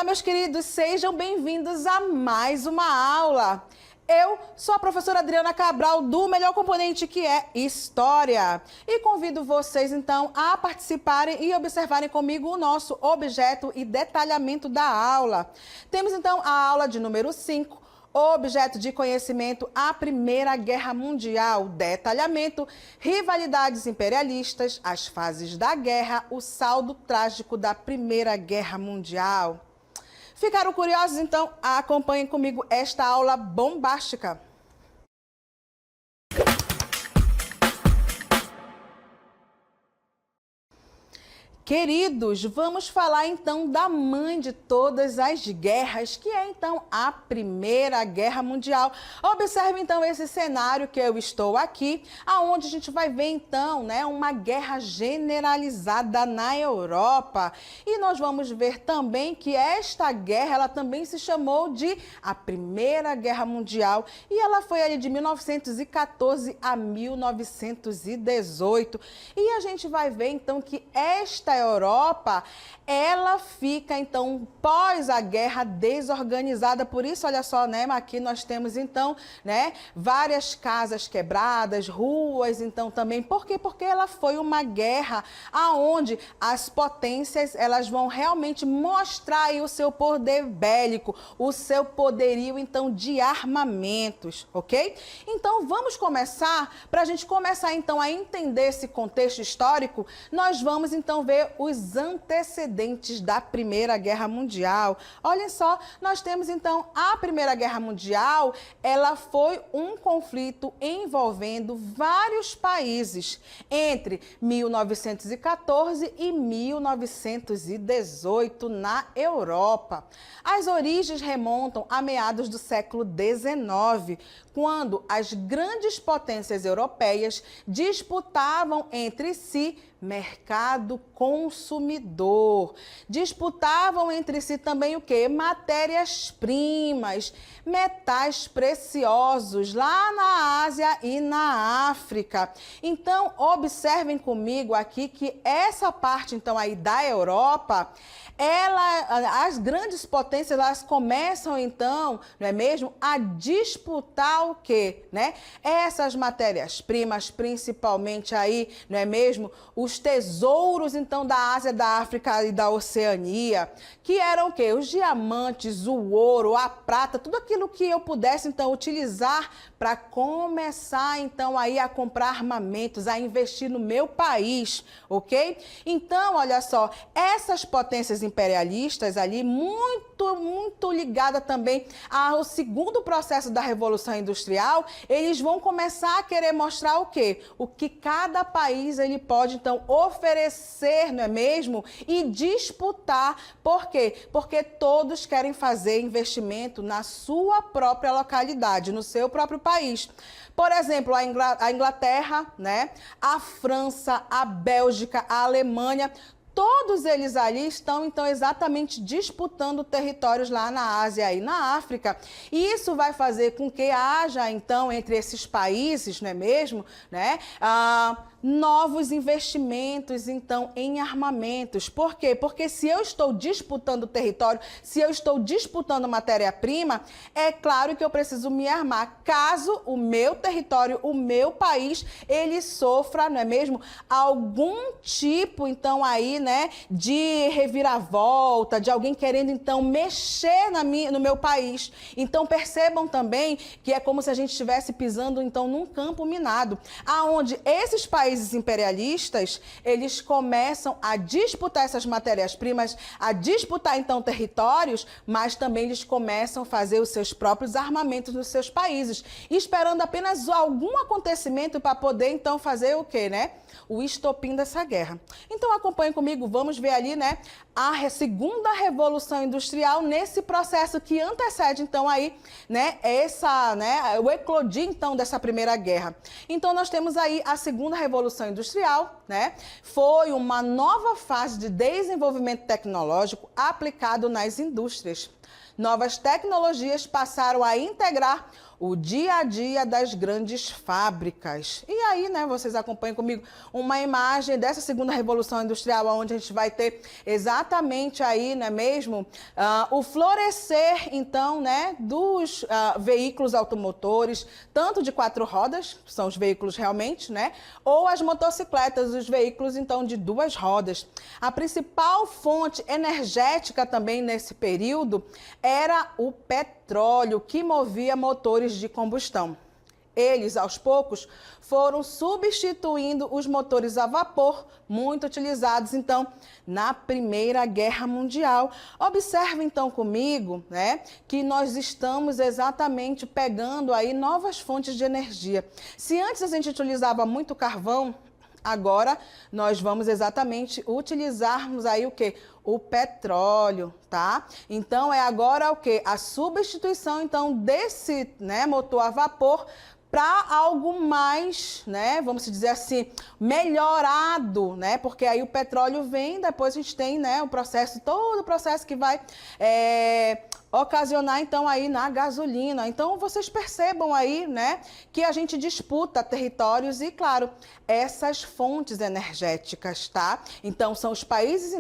Olá, meus queridos, sejam bem-vindos a mais uma aula. Eu sou a professora Adriana Cabral, do melhor componente, que é História. E convido vocês, então, a participarem e observarem comigo o nosso objeto e detalhamento da aula. Temos, então, a aula de número 5, objeto de conhecimento, a Primeira Guerra Mundial, detalhamento, rivalidades imperialistas, as fases da guerra, o saldo trágico da Primeira Guerra Mundial. Ficaram curiosos? Então, acompanhem comigo esta aula bombástica. Queridos, vamos falar então da mãe de todas as guerras, que é então a Primeira Guerra Mundial. Observe então esse cenário que eu estou aqui, aonde a gente vai ver então, uma guerra generalizada na Europa. E nós vamos ver também que esta guerra, ela também se chamou de a Primeira Guerra Mundial, e ela foi ali de 1914 a 1918. E a gente vai ver então que esta Europa, ela fica, então, pós a guerra desorganizada. Por isso, olha só, aqui nós temos, então, várias casas quebradas, ruas, então, também. Por quê? Porque ela foi uma guerra aonde as potências, elas vão realmente mostrar aí o seu poder bélico, o seu poderio, então, de armamentos, ok? Então, vamos começar, para a gente começar, então, a entender esse contexto histórico, nós vamos, então, ver os antecedentes da Primeira Guerra Mundial. Olhem só, nós temos então a Primeira Guerra Mundial, ela foi um conflito envolvendo vários países entre 1914 e 1918 na Europa. As origens remontam a meados do século XIX, quando as grandes potências europeias disputavam entre si mercado consumidor. Disputavam entre si também o quê? Matérias-primas, metais preciosos lá na Ásia e na África. Então, observem comigo aqui que essa parte, então, aí da Europa, as grandes potências, elas começam, então, não é mesmo, a disputar o quê? Essas matérias-primas, principalmente aí, não é mesmo, os tesouros, então, da Ásia, da África e da Oceania, que eram o quê? Os diamantes, o ouro, a prata, tudo aquilo que eu pudesse, então, utilizar para começar, então, aí a comprar armamentos, a investir no meu país, ok? Então, olha só, essas potências imperialistas ali, muito ligada também ao segundo processo da Revolução Industrial, eles vão começar a querer mostrar o quê? O que cada país ele pode, então, oferecer, não é mesmo? E disputar. Por quê? Porque todos querem fazer investimento na sua própria localidade, no seu próprio país. Por exemplo, a Inglaterra, a França, a Bélgica, a Alemanha, todos eles ali estão, então, exatamente disputando territórios lá na Ásia e na África. E isso vai fazer com que haja, então, entre esses países, não é mesmo, novos investimentos, então, em armamentos. Por quê? Porque se eu estou disputando território, se eu estou disputando matéria-prima, é claro que eu preciso me armar, caso o meu território, o meu país, ele sofra, não é mesmo, algum tipo, então, aí, de reviravolta, de alguém querendo, então, mexer no meu país. Então, percebam também que é como se a gente estivesse pisando, então, num campo minado, aonde esses países imperialistas, eles começam a disputar essas matérias-primas, a disputar, então, territórios, mas também eles começam a fazer os seus próprios armamentos nos seus países, esperando apenas algum acontecimento para poder, então, fazer o quê, o estopim dessa guerra. Então, acompanhem comigo, vamos ver ali, a segunda Revolução Industrial, nesse processo que antecede, então, aí, o eclodir, então, dessa Primeira Guerra. Então, nós temos aí a segunda Revolução Industrial, foi uma nova fase de desenvolvimento tecnológico aplicado nas indústrias. Novas tecnologias passaram a integrar o dia a dia das grandes fábricas. E aí, né, vocês acompanham comigo uma imagem dessa segunda revolução industrial, onde a gente vai ter exatamente aí, não é mesmo, o florescer, então, né, dos veículos automotores, tanto de 4 rodas, que são os veículos realmente, né, ou as motocicletas, os veículos, então, de 2 rodas. A principal fonte energética também nesse período era o petróleo, que movia motores de combustão. Eles, aos poucos, foram substituindo os motores a vapor, muito utilizados, então, na Primeira Guerra Mundial. Observe, então, comigo, né, que nós estamos exatamente pegando aí novas fontes de energia. Se antes a gente utilizava muito carvão, agora nós vamos exatamente utilizarmos aí o quê? O petróleo, tá? Então, é agora o quê? A substituição, então, desse, né, motor a vapor para algo mais, né, vamos dizer assim, melhorado, né, porque aí o petróleo vem, depois a gente tem, né, o processo, todo o processo que vai ocasionar, então, aí na gasolina. Então, vocês percebam aí, né, que a gente disputa territórios e, claro, essas fontes energéticas, tá? Então, são os países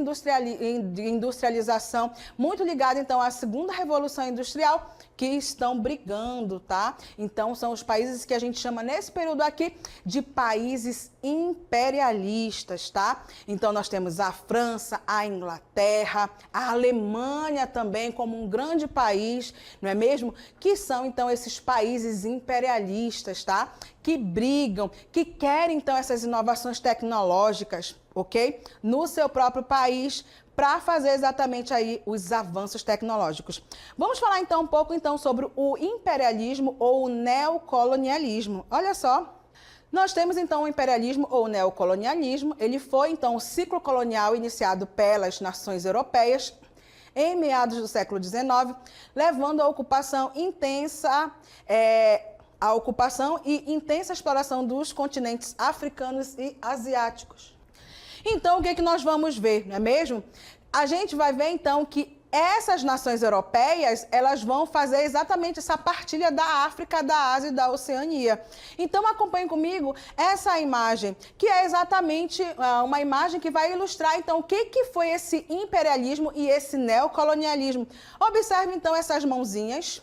de industrialização muito ligados, então, à segunda revolução industrial, que estão brigando, tá? Então, são os países que a gente chama nesse período aqui de países imperialistas, tá? Então, nós temos a França, a Inglaterra, a Alemanha também como um grande país, não é mesmo? Que são, então, esses países imperialistas, tá? Que brigam, que querem, então, essas inovações tecnológicas, ok? No seu próprio país, para fazer exatamente aí os avanços tecnológicos. Vamos falar então um pouco então sobre o imperialismo ou o neocolonialismo. Olha só, nós temos então o imperialismo ou o neocolonialismo. Ele foi então o ciclo colonial iniciado pelas nações europeias em meados do século XIX, levando à ocupação intensa e intensa exploração dos continentes africanos e asiáticos. Então, o que é que nós vamos ver, não é mesmo? A gente vai ver, então, que essas nações europeias, elas vão fazer exatamente essa partilha da África, da Ásia e da Oceania. Então, acompanhe comigo essa imagem, que é exatamente uma imagem que vai ilustrar, então, o que foi esse imperialismo e esse neocolonialismo. Observe, então, essas mãozinhas,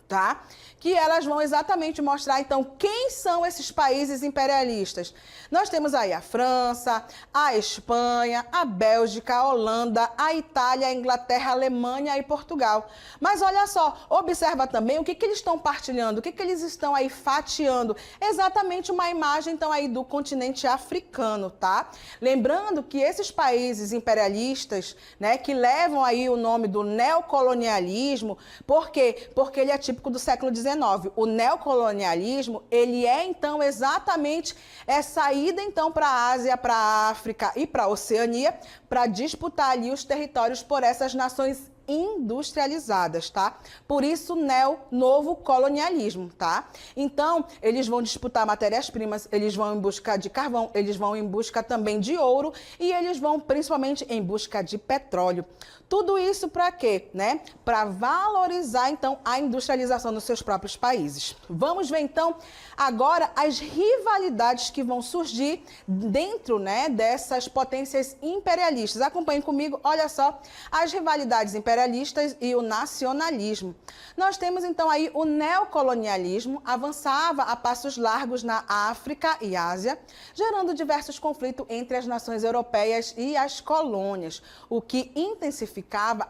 tá? Que elas vão exatamente mostrar, então, quem são esses países imperialistas. Nós temos aí a França, a Espanha, a Bélgica, a Holanda, a Itália, a Inglaterra, a Alemanha e Portugal. Mas olha só, observa também o que eles estão partilhando, o que eles estão aí fatiando. Exatamente uma imagem, então, aí do continente africano, tá? Lembrando que esses países imperialistas, né, que levam aí o nome do neocolonialismo, por quê? Porque ele é típico do século XIX. O neocolonialismo, ele é, então, exatamente essa ida, então, para a Ásia, para a África e para a Oceania, para disputar ali os territórios por essas nações industrializadas, tá? Por isso, novo colonialismo, tá? Então, eles vão disputar matérias-primas, eles vão em busca de carvão, eles vão em busca também de ouro e eles vão principalmente em busca de petróleo. Tudo isso para quê, né? Para valorizar, então, a industrialização dos seus próprios países. Vamos ver, então, agora as rivalidades que vão surgir dentro, né, dessas potências imperialistas. Acompanhem comigo, olha só, as rivalidades imperialistas e o nacionalismo. Nós temos, então, aí o neocolonialismo avançava a passos largos na África e Ásia, gerando diversos conflitos entre as nações europeias e as colônias, o que intensificava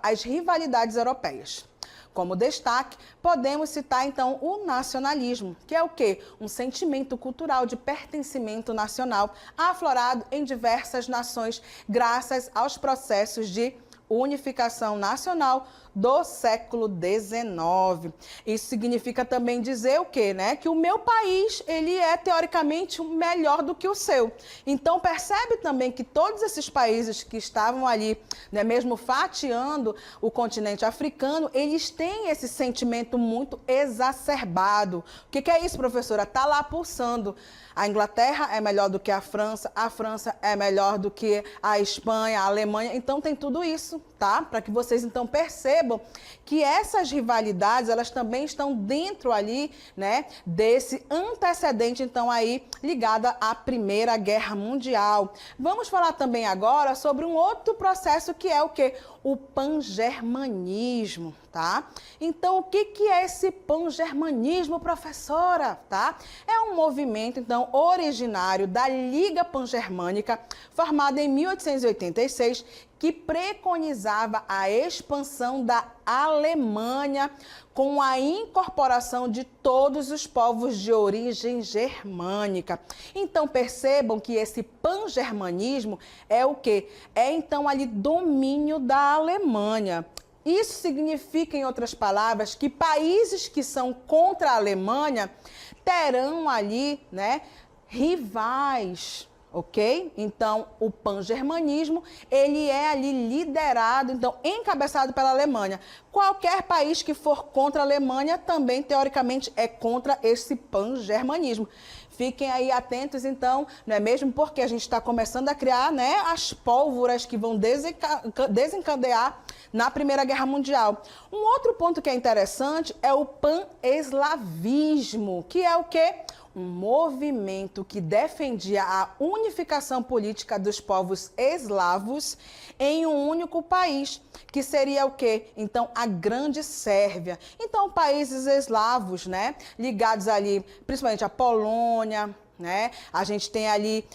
as rivalidades europeias. Como destaque, podemos citar, então, o nacionalismo, que é o quê? Um sentimento cultural de pertencimento nacional aflorado em diversas nações, graças aos processos de unificação nacional do século XIX. Isso significa também dizer o quê, né? Que o meu país, ele é teoricamente melhor do que o seu. Então, percebe também que todos esses países que estavam ali, né, mesmo fatiando o continente africano, eles têm esse sentimento muito exacerbado. O que é isso, professora? Está lá pulsando. A Inglaterra é melhor do que a França é melhor do que a Espanha, a Alemanha. Então, tem tudo isso, tá? Para que vocês então percebam que essas rivalidades, elas também estão dentro ali, né, desse antecedente então aí ligada à Primeira Guerra Mundial. Vamos falar também agora sobre um outro processo que é o quê? O pangermanismo, tá? Então, o que é esse pangermanismo, professora, tá? É um movimento, então, originário da Liga Pangermânica, formada em 1886, que preconizava a expansão da Alemanha com a incorporação de todos os povos de origem germânica. Então, percebam que esse pangermanismo é o quê? É, então, ali, domínio da Alemanha. Isso significa, em outras palavras, que países que são contra a Alemanha terão ali, né, rivais. Ok? Então, o pangermanismo, ele é ali liderado, então, encabeçado pela Alemanha. Qualquer país que for contra a Alemanha também, teoricamente, é contra esse pangermanismo. Fiquem aí atentos, então, não é mesmo? Porque a gente está começando a criar, né, as pólvoras que vão desencadear na Primeira Guerra Mundial. Um outro ponto que é interessante é o pan-eslavismo, que é o quê? Um movimento que defendia a unificação política dos povos eslavos em um único país, que seria o quê? Então, a Grande Sérvia. Então, países eslavos, né, ligados ali, principalmente à Polônia, né? A gente tem ali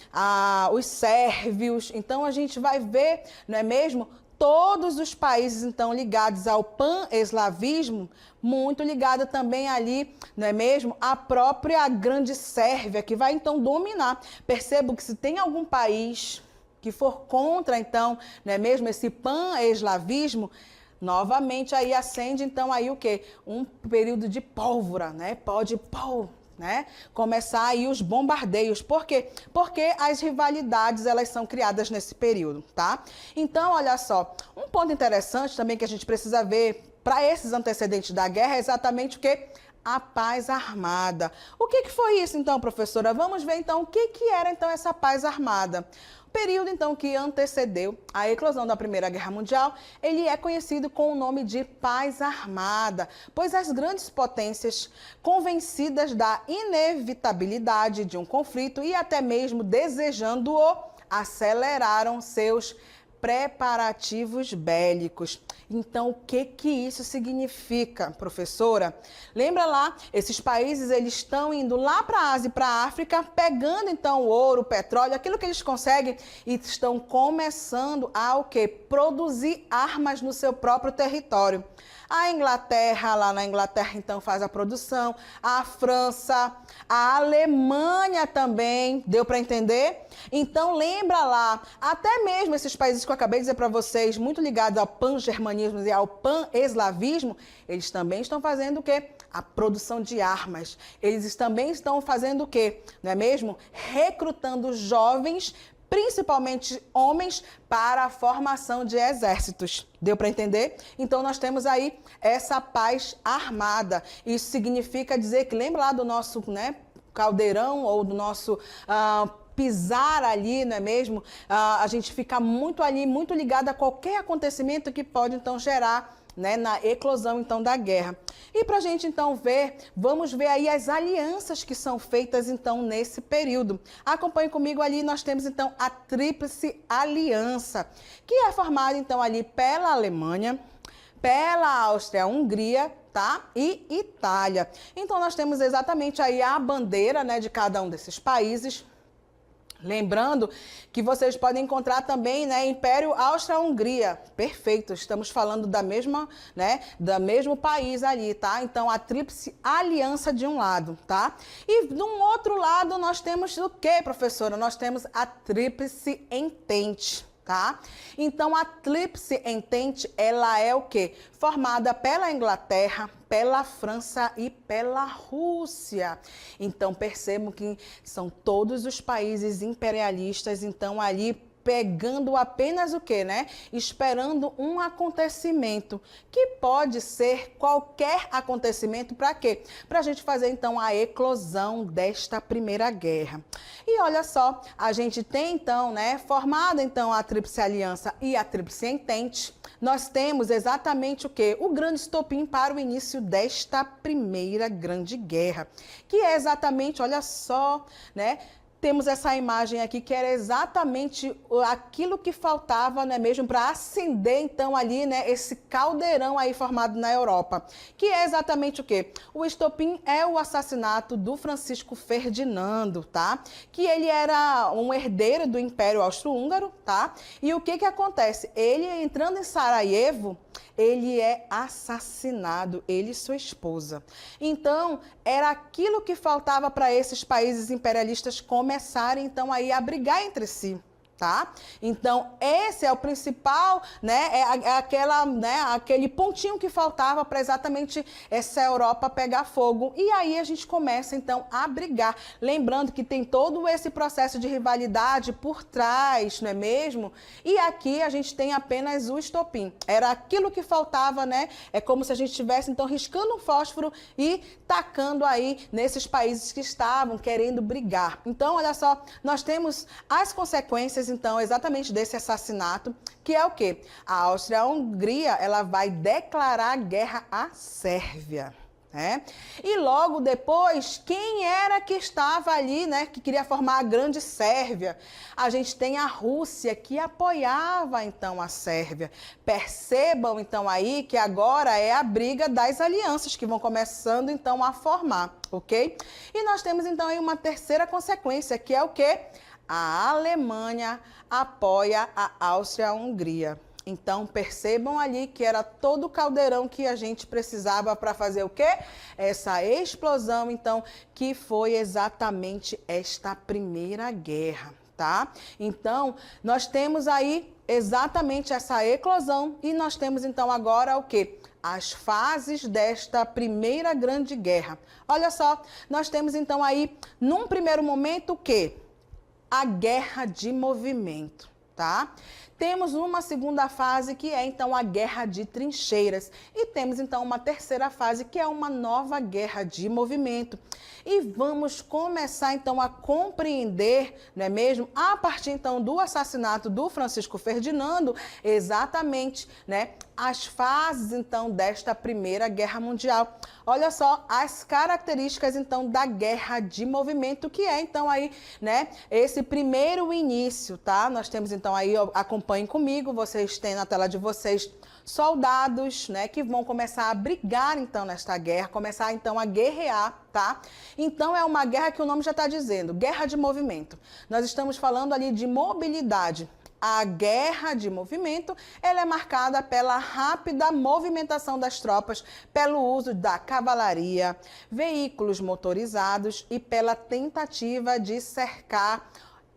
os sérvios. Então, a gente vai ver, não é mesmo? Todos os países, então, ligados ao pan-eslavismo, muito ligado também ali, não é mesmo? A própria Grande Sérvia, que vai, então, dominar. Percebo que se tem algum país que for contra, então, não é mesmo? Esse pan-eslavismo, novamente aí acende, então, aí o quê? Um período de pólvora, né? Né? Começar aí os bombardeios. Por quê? Porque as rivalidades, elas são criadas nesse período, tá? Então, olha só, um ponto interessante também que a gente precisa ver para esses antecedentes da guerra é exatamente o quê? A paz armada. O que foi isso, então, professora? Vamos ver, então, o que era, então, essa paz armada. O período, então, que antecedeu a eclosão da Primeira Guerra Mundial, ele é conhecido com o nome de paz armada, pois as grandes potências, convencidas da inevitabilidade de um conflito e até mesmo desejando-o, aceleraram seus preparativos bélicos. Então, o que isso significa, professora? Lembra lá, esses países, eles estão indo lá para a Ásia e para a África, pegando então o ouro, o petróleo, aquilo que eles conseguem, e estão começando a o quê? Produzir armas no seu próprio território. A Inglaterra, lá na Inglaterra, então, faz a produção. A França, a Alemanha também, deu para entender? Então, lembra lá, até mesmo esses países que eu acabei de dizer para vocês, muito ligados ao pan-germanismo e ao pan-eslavismo, eles também estão fazendo o quê? A produção de armas. Eles também estão fazendo o quê? Não é mesmo? Recrutando jovens, principalmente homens, para a formação de exércitos. Deu para entender? Então, nós temos aí essa paz armada. Isso significa dizer que, lembra lá do nosso, né, caldeirão ou do nosso pisar ali, não é mesmo? A gente fica muito ali, muito ligado a qualquer acontecimento que pode, então, gerar, né, na eclosão, então, da guerra. E para a gente, então, ver, vamos ver aí as alianças que são feitas, então, nesse período. Acompanhe comigo ali, nós temos, então, a Tríplice Aliança, que é formada, então, ali pela Alemanha, pela Áustria-Hungria, tá? E Itália. Então, nós temos exatamente aí a bandeira, né, de cada um desses países. Lembrando que vocês podem encontrar também, né, Império Áustria-Hungria. Perfeito, estamos falando da mesma, né, do mesmo país ali, tá? Então, a Tríplice Aliança de um lado, tá? E de um outro lado, nós temos o quê, professora? Nós temos a Tríplice Entente. Tá? Então, a Tríplice Entente, ela é o quê? Formada pela Inglaterra, pela França e pela Rússia. Então, percebam que são todos os países imperialistas, então, ali pegando apenas o quê, né? Esperando um acontecimento, que pode ser qualquer acontecimento, para quê? Para a gente fazer, então, a eclosão desta Primeira Guerra. E olha só, a gente tem, então, né, formada, então, a Tríplice Aliança e a Tríplice Entente. Nós temos exatamente o quê? O grande estopim para o início desta Primeira Grande Guerra, que é exatamente, olha só, né? Temos essa imagem aqui que era exatamente aquilo que faltava, né, mesmo para acender então ali, né, esse caldeirão aí formado na Europa, que é exatamente o quê? O estopim é o assassinato do Francisco Ferdinando, tá? Que ele era um herdeiro do Império Austro-Húngaro, tá? E o que que acontece? Ele entrando em Sarajevo, ele é assassinado, ele e sua esposa. Então, era aquilo que faltava para esses países imperialistas começarem, então, aí a brigar entre si. Tá? Então, esse é o principal, né? Aquele pontinho que faltava para exatamente essa Europa pegar fogo. E aí a gente começa, então, a brigar. Lembrando que tem todo esse processo de rivalidade por trás, não é mesmo? E aqui a gente tem apenas o estopim. Era aquilo que faltava, né? É como se a gente estivesse, então, riscando um fósforo e tacando aí nesses países que estavam querendo brigar. Então, olha só, nós temos as consequências, então, exatamente desse assassinato, que é o quê? A Áustria-Hungria, ela vai declarar guerra à Sérvia, né? E logo depois, quem era que estava ali, né, que queria formar a Grande Sérvia? A gente tem a Rússia, que apoiava, então, a Sérvia. Percebam, então, aí que agora é a briga das alianças que vão começando, então, a formar, ok? E nós temos, então, aí uma terceira consequência, que é o quê? A Alemanha apoia a Áustria-Hungria. Então, percebam ali que era todo o caldeirão que a gente precisava para fazer o quê? Essa explosão, então, que foi exatamente esta Primeira Guerra, tá? Então, nós temos aí exatamente essa eclosão e nós temos, então, agora o quê? As fases desta Primeira Grande Guerra. Olha só, nós temos, então, aí, num primeiro momento, o quê? A guerra de movimento, tá? Temos uma segunda fase que é, então, a guerra de trincheiras. E temos, então, uma terceira fase que é uma nova guerra de movimento. E vamos começar, então, a compreender, não é mesmo? A partir, então, do assassinato do Francisco Ferdinando, exatamente, né? As fases, então, desta Primeira Guerra Mundial. Olha só as características, então, da guerra de movimento, que é, então, aí, né, esse primeiro início, tá? Nós temos, então, aí, acompanhem comigo, vocês têm na tela de vocês soldados, né, que vão começar a brigar, então, nesta guerra, começar, então, a guerrear, tá? Então, é uma guerra que o nome já está dizendo, guerra de movimento. Nós estamos falando ali de mobilidade. A guerra de movimento, ela é marcada pela rápida movimentação das tropas, pelo uso da cavalaria, veículos motorizados e pela tentativa de cercar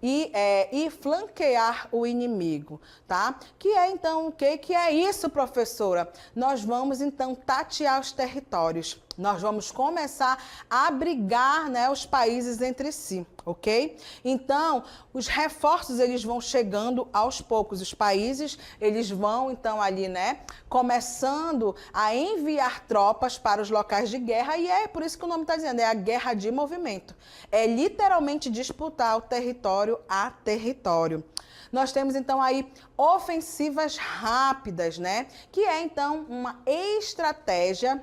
e flanquear o inimigo, tá? Que é, então, o que? Que é isso, professora? Nós vamos, então, tatear os territórios. Nós vamos começar a abrigar, né, os países entre si, ok? Então, os reforços, eles vão chegando aos poucos. Os países, eles vão, então, ali, né, começando a enviar tropas para os locais de guerra. E é por isso que o nome está dizendo, é a guerra de movimento. É literalmente disputar o território a território. Nós temos, então, aí ofensivas rápidas, né? Que é, então, uma estratégia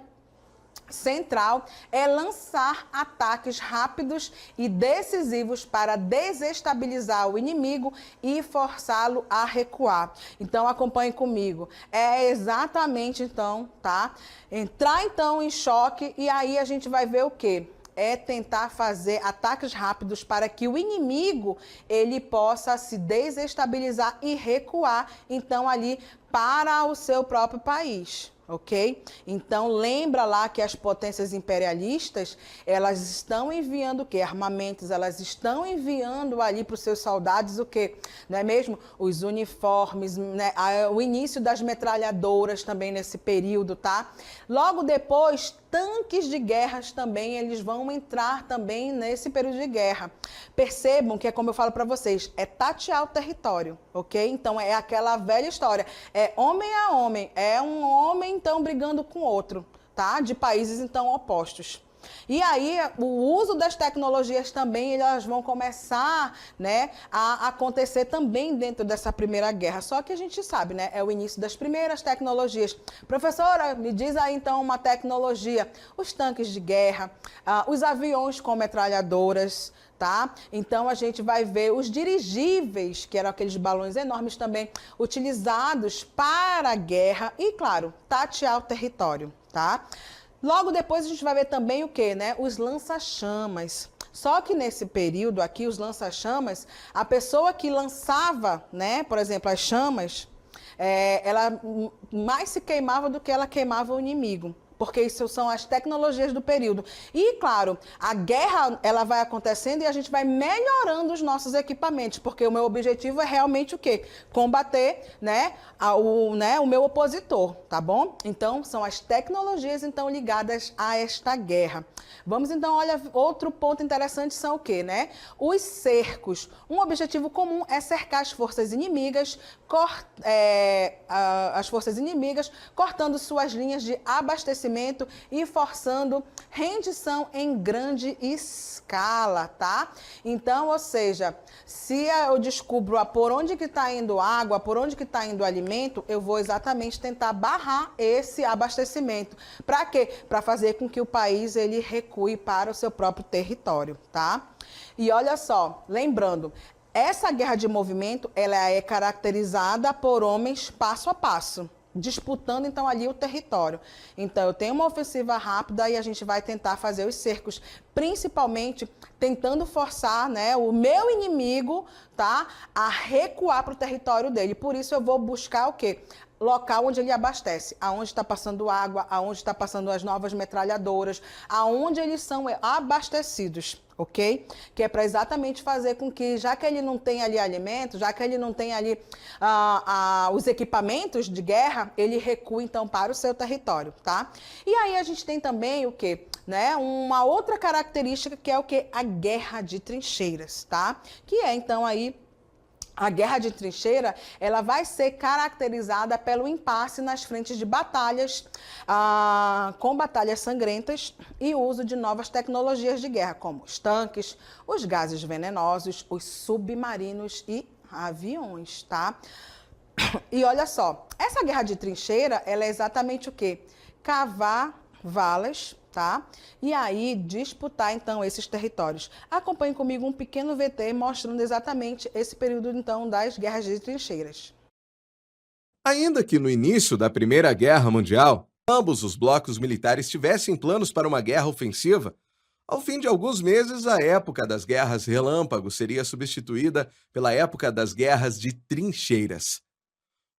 central é lançar ataques rápidos e decisivos para desestabilizar o inimigo e forçá-lo a recuar. Então, acompanhe comigo. É exatamente, então, tá? Entrar, então, em choque e aí a gente vai ver o quê? É tentar fazer ataques rápidos para que o inimigo ele possa se desestabilizar e recuar, então, ali para o seu próprio país. Ok? Então, lembra lá que as potências imperialistas, elas estão enviando o quê? Armamentos, elas estão enviando ali para os seus soldados o quê? Não é mesmo? Os uniformes, né? O início das metralhadoras também nesse período, tá? Logo depois, tanques de guerras também, eles vão entrar também nesse período de guerra. Percebam que é como eu falo para vocês, é tatear o território, ok? Então é aquela velha história, é homem a homem, é um homem então brigando com outro, tá? De países então opostos. E aí, o uso das tecnologias também, elas vão começar, né, a acontecer também dentro dessa Primeira Guerra. Só que a gente sabe, né, é o início das primeiras tecnologias. Professora, me diz aí então uma tecnologia. Os tanques de guerra, os aviões com metralhadoras, tá? Então a gente vai ver os dirigíveis, que eram aqueles balões enormes também, utilizados para a guerra e, claro, tatear o território, tá? Logo depois a gente vai ver também o quê, né? Os lança-chamas. Só que nesse período aqui, os lança-chamas, a pessoa que lançava, né, por exemplo, as chamas, ela mais se queimava do que ela queimava o inimigo. Porque isso são as tecnologias do período. E, claro, a guerra ela vai acontecendo e a gente vai melhorando os nossos equipamentos, porque o meu objetivo é realmente o quê? Combater, né, o meu opositor, tá bom? Então, são as tecnologias então ligadas a esta guerra. Vamos então, olha, outro ponto interessante são o quê, né? Os cercos. Um objetivo comum é cercar as forças inimigas, cortando suas linhas de abastecimento e forçando rendição em grande escala, tá? Então, ou seja, se eu descubro por onde que está indo água, por onde que está indo alimento, eu vou exatamente tentar barrar esse abastecimento. Para quê? Para fazer com que o país ele recue para o seu próprio território, tá? E olha só, lembrando, essa guerra de movimento, ela é caracterizada por homens passo a passo, disputando então ali o território. Então eu tenho uma ofensiva rápida e a gente vai tentar fazer os cercos, principalmente tentando forçar, né, o meu inimigo, tá, a recuar para o território dele. Por isso eu vou buscar o quê? Local onde ele abastece, aonde está passando água, aonde está passando as novas metralhadoras, aonde eles são abastecidos, ok? Que é para exatamente fazer com que, já que ele não tem ali alimento, já que ele não tem ali os equipamentos de guerra, ele recua então para o seu território, tá? E aí a gente tem também o quê? Né? Uma outra característica que é o quê? A guerra de trincheiras, tá? Que é então aí a guerra de trincheira, ela vai ser caracterizada pelo impasse nas frentes de batalhas, com batalhas sangrentas e o uso de novas tecnologias de guerra, como os tanques, os gases venenosos, os submarinos e aviões, tá? E olha só, essa guerra de trincheira, ela é exatamente o quê? Cavar valas, tá? E aí disputar então esses territórios. Acompanhe comigo um pequeno VT mostrando exatamente esse período então das guerras de trincheiras. Ainda que no início da Primeira Guerra Mundial, ambos os blocos militares tivessem planos para uma guerra ofensiva, ao fim de alguns meses a época das guerras relâmpago seria substituída pela época das guerras de trincheiras.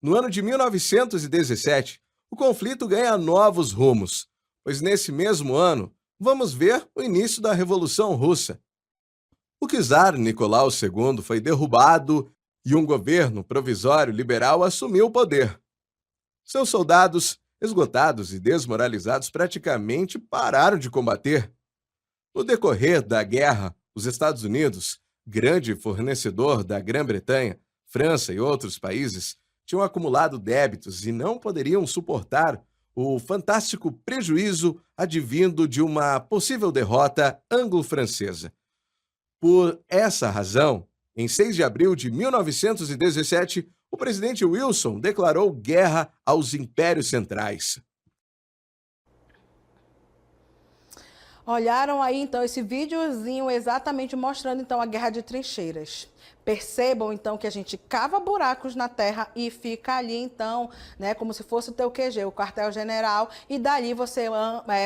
No ano de 1917, o conflito ganha novos rumos, pois nesse mesmo ano, vamos ver o início da Revolução Russa. O czar Nicolau II foi derrubado e um governo provisório liberal assumiu o poder. Seus soldados, esgotados e desmoralizados, praticamente pararam de combater. No decorrer da guerra, os Estados Unidos, grande fornecedor da Grã-Bretanha, França e outros países, tinham acumulado débitos e não poderiam suportar o fantástico prejuízo advindo de uma possível derrota anglo-francesa. Por essa razão, em 6 de abril de 1917, o presidente Wilson declarou guerra aos impérios centrais. Olharam aí então esse videozinho exatamente mostrando então a guerra de trincheiras. Percebam então que a gente cava buracos na terra e fica ali então, né, como se fosse o teu QG, o quartel-general, e dali você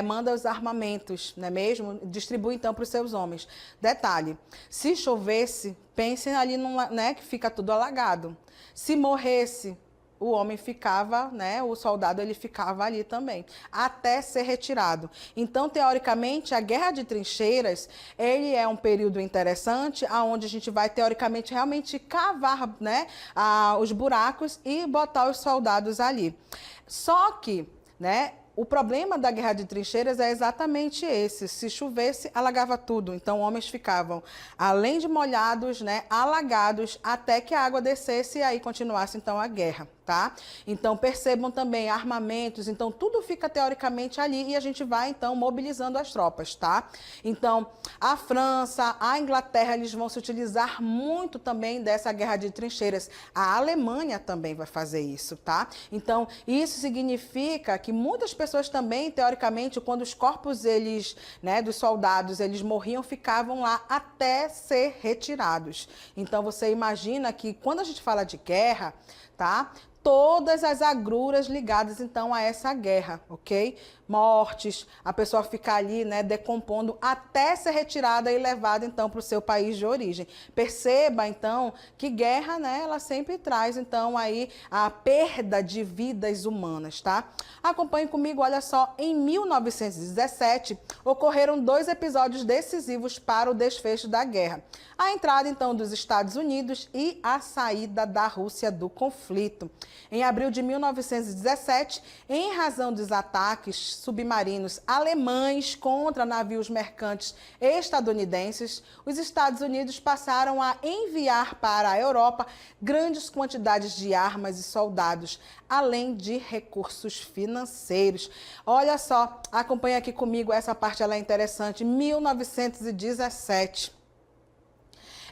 manda os armamentos, não é mesmo? Distribui então para os seus homens. Detalhe, se chovesse, pensem ali né, que fica tudo alagado. Se morresse, o homem ficava, né, o soldado ele ficava ali também, até ser retirado. Então, teoricamente, a guerra de trincheiras, ele é um período interessante, onde a gente vai, teoricamente, realmente cavar, né, os buracos e botar os soldados ali. Só que, né, O problema da guerra de trincheiras é exatamente esse. Se chovesse, alagava tudo. Então, homens ficavam, além de molhados, né, alagados, até que a água descesse e aí continuasse, então, a guerra, tá? Então, percebam também armamentos. Então, tudo fica, teoricamente, ali e a gente vai, então, mobilizando as tropas, tá? Então, a França, a Inglaterra, eles vão se utilizar muito também dessa guerra de trincheiras. A Alemanha também vai fazer isso, tá? Então, isso significa que muitas pessoas também, teoricamente, quando os corpos, eles, né, dos soldados, eles morriam, ficavam lá até ser retirados. Então, você imagina que quando a gente fala de guerra, tá? Todas as agruras ligadas, então, a essa guerra, ok? Mortes, a pessoa ficar ali, né, decompondo até ser retirada e levada, então, para o seu país de origem. Perceba, então, que guerra, né, ela sempre traz, então, aí a perda de vidas humanas, tá? Acompanhe comigo, olha só, em 1917, ocorreram 2 episódios decisivos para o desfecho da guerra. A entrada, então, dos Estados Unidos e a saída da Rússia do conflito. Em abril de 1917, em razão dos ataques submarinos alemães contra navios mercantes estadunidenses, os Estados Unidos passaram a enviar para a Europa grandes quantidades de armas e soldados, além de recursos financeiros. Olha só, acompanha aqui comigo, essa parte ela é interessante. 1917.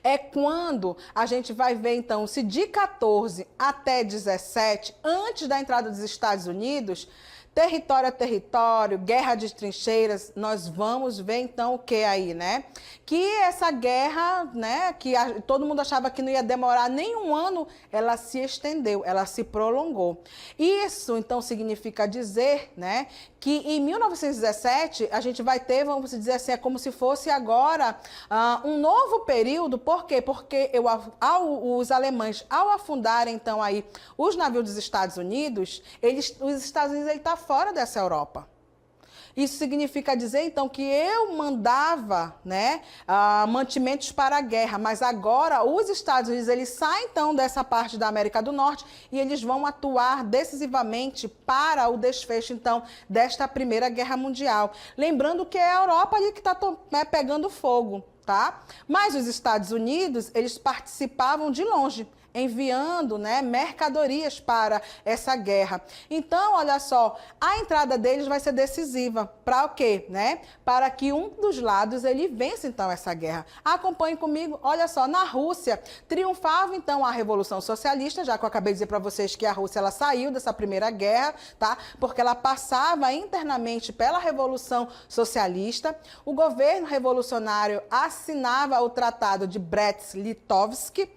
É quando a gente vai ver, então, se de 14 até 17, antes da entrada dos Estados Unidos, território a território, guerra de trincheiras, nós vamos ver, então, o que aí, né? Que essa guerra, né, que todo mundo achava que não ia demorar nem um ano, ela se estendeu, ela se prolongou. Isso, então, significa dizer, né, que em 1917 a gente vai ter, vamos dizer assim, é como se fosse agora um novo período. Por quê? Porque os alemães, ao afundarem, então, aí os navios dos Estados Unidos, os Estados Unidos estão fora dessa Europa. Isso significa dizer, então, que eu mandava, né, mantimentos para a guerra, mas agora os Estados Unidos, eles saem, então, dessa parte da América do Norte e eles vão atuar decisivamente para o desfecho, então, desta Primeira Guerra Mundial. Lembrando que é a Europa ali que está pegando fogo, tá? Mas os Estados Unidos, eles participavam de longe, enviando, né, mercadorias para essa guerra. Então, olha só, a entrada deles vai ser decisiva. Para o quê? Né? Para que um dos lados ele vença, então, essa guerra. Acompanhe comigo, olha só, na Rússia, triunfava, então, a Revolução Socialista, já que eu acabei de dizer para vocês que a Rússia ela saiu dessa Primeira Guerra, tá? Porque ela passava internamente pela Revolução Socialista. O governo revolucionário assinava o Tratado de Brest-Litovsk.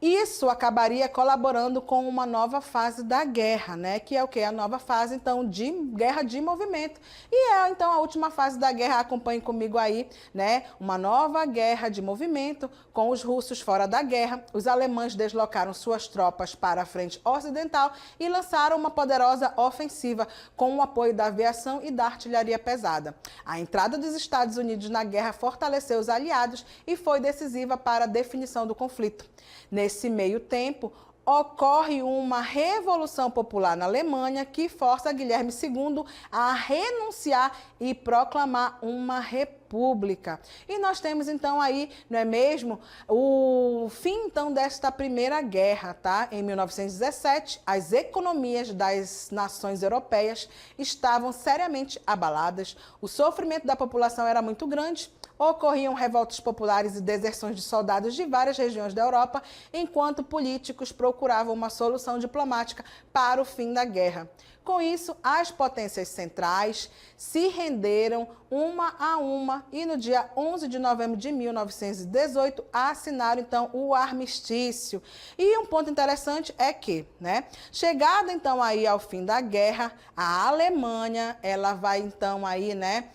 Isso acabaria colaborando com uma nova fase da guerra, né? Que é o quê? A nova fase, então, de guerra de movimento. E é, então, a última fase da guerra, acompanhe comigo aí, né? Uma nova guerra de movimento, com os russos fora da guerra. Os alemães deslocaram suas tropas para a frente ocidental e lançaram uma poderosa ofensiva com o apoio da aviação e da artilharia pesada. A entrada dos Estados Unidos na guerra fortaleceu os aliados e foi decisiva para a definição do conflito. Nesse meio tempo, ocorre uma revolução popular na Alemanha que força Guilherme II a renunciar e proclamar uma república. E nós temos então aí, não é mesmo, o fim então desta Primeira Guerra, tá? Em 1917, as economias das nações europeias estavam seriamente abaladas, o sofrimento da população era muito grande. Ocorriam revoltas populares e deserções de soldados de várias regiões da Europa, enquanto políticos procuravam uma solução diplomática para o fim da guerra. Com isso, as potências centrais se renderam uma a uma e no dia 11 de novembro de 1918 assinaram então o armistício. E um ponto interessante é que, né, chegada então aí ao fim da guerra, a Alemanha, ela vai então aí, né,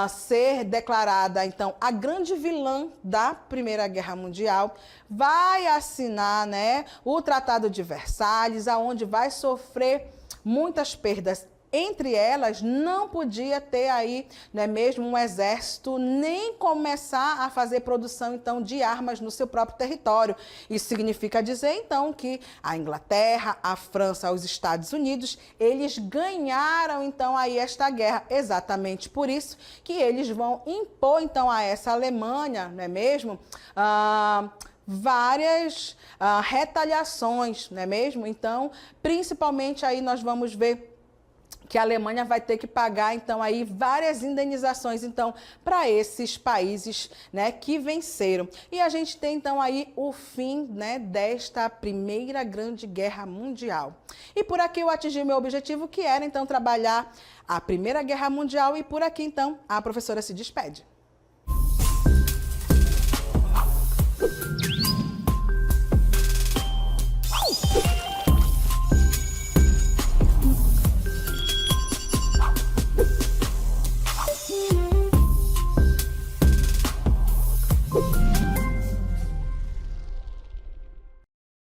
ser declarada então a grande vilã da Primeira Guerra Mundial, vai assinar, né, o Tratado de Versalhes, aonde vai sofrer muitas perdas, entre elas, não podia ter aí, não é mesmo, um exército, nem começar a fazer produção, então, de armas no seu próprio território. Isso significa dizer, então, que a Inglaterra, a França, os Estados Unidos, eles ganharam, então, aí esta guerra. Exatamente por isso que eles vão impor, então, a essa Alemanha, não é mesmo, várias retaliações, não é mesmo? Então, principalmente aí nós vamos ver que a Alemanha vai ter que pagar, então, aí várias indenizações, então, para esses países, né, que venceram. E a gente tem, então, aí o fim, né, desta Primeira Grande Guerra Mundial. E por aqui eu atingi o meu objetivo, que era, então, trabalhar a Primeira Guerra Mundial, e por aqui, então, a professora se despede.